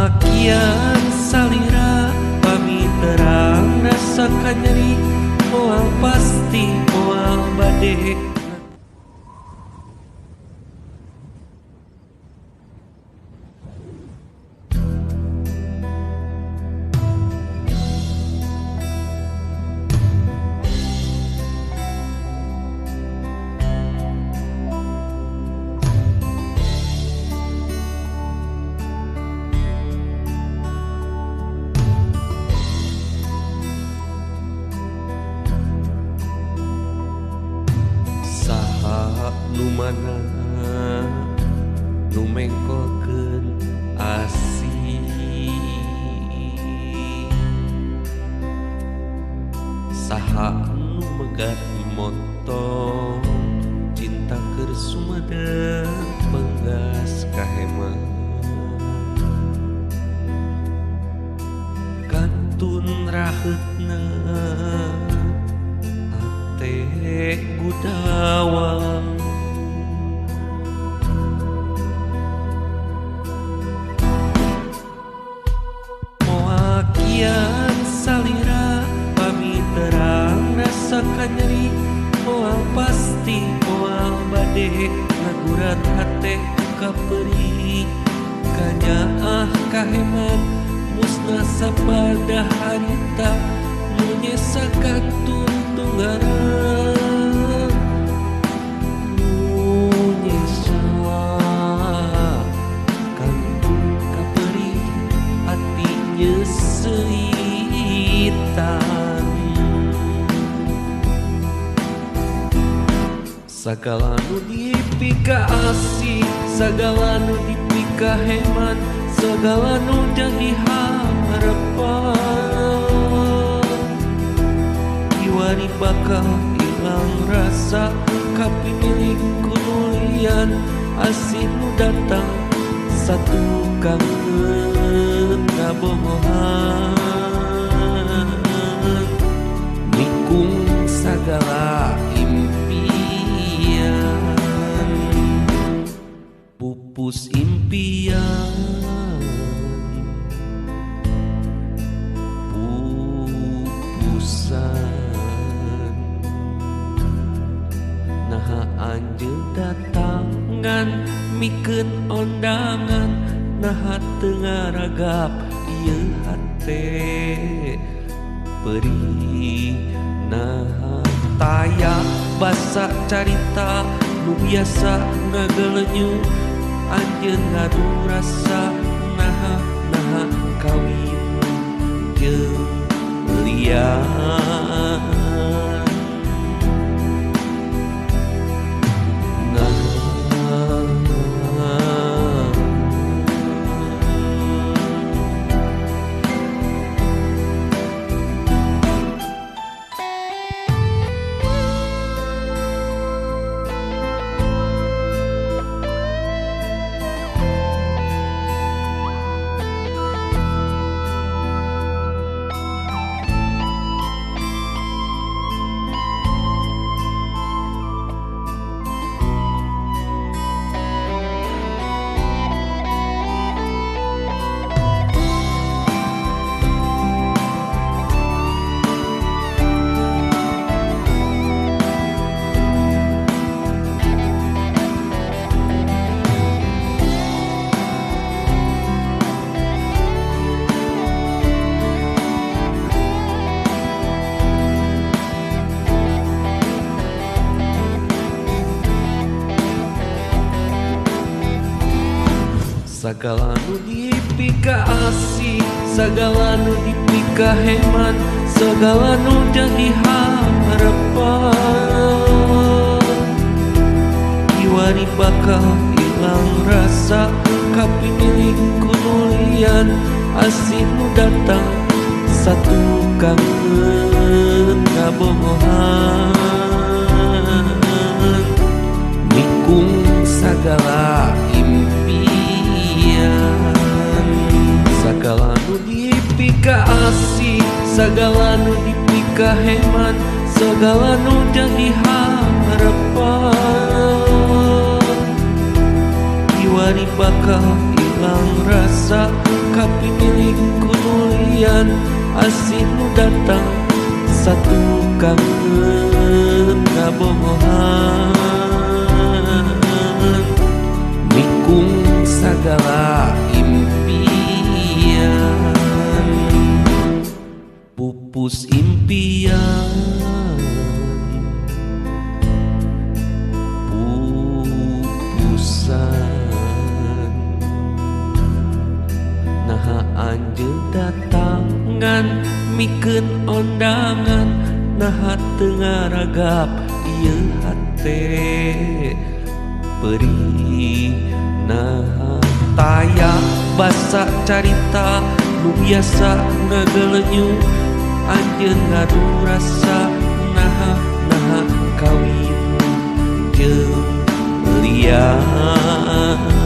Kian salira pami terang rasakan nyeri moal pasti moal bade. Nu mana nu mengkolkeun asih saha nu megat montong cinta keur sumedeng penggas kaheman kantun raheutna ate gudawang Kian salira pami terang rasakan nyeri moal pasti moal bade ngagurat hate kaperi kanyaah kaheman musnah sapada harita nu nyesa kantun tunggarang nu nyesa kantun kaperi hati nyeseitan sagala nu dipika asih sagala nu dipika heman sagala nu jadi harapan kiwari bakal hilang rasa kapi milik kulian asih nu datang satu kangen kabogohan nikung sagala impian pupus impian pupusan naha anjeun datangan mikeun ondangan naha teu ngaragap ieu hate perih naha taya basa carita nu biasa ngagelenyu anjeun ngadu rasa naha kawin jeung lian sagala nu dipika asih sagala nu dipika heman sagala nu jadi harapan kiwari bakal hilang rasa kapi milik kulian asih nu datang satu kangen kabogohan nikung sagala impian sagala nu dipika asih sagala nu dipika heman sagala nu jadi harapan kiwari bakal ilang rasa kapinilik kunulian asih nu datang satu kangen kabogohan mikung segala impian pupus impian naha anjeun datangan mikeun ondangan naha teu ngaragap ieu hate perih naha taya basa carita nu biasa ngagelenyu anjeun ngadu rasa naha kawin jeung lian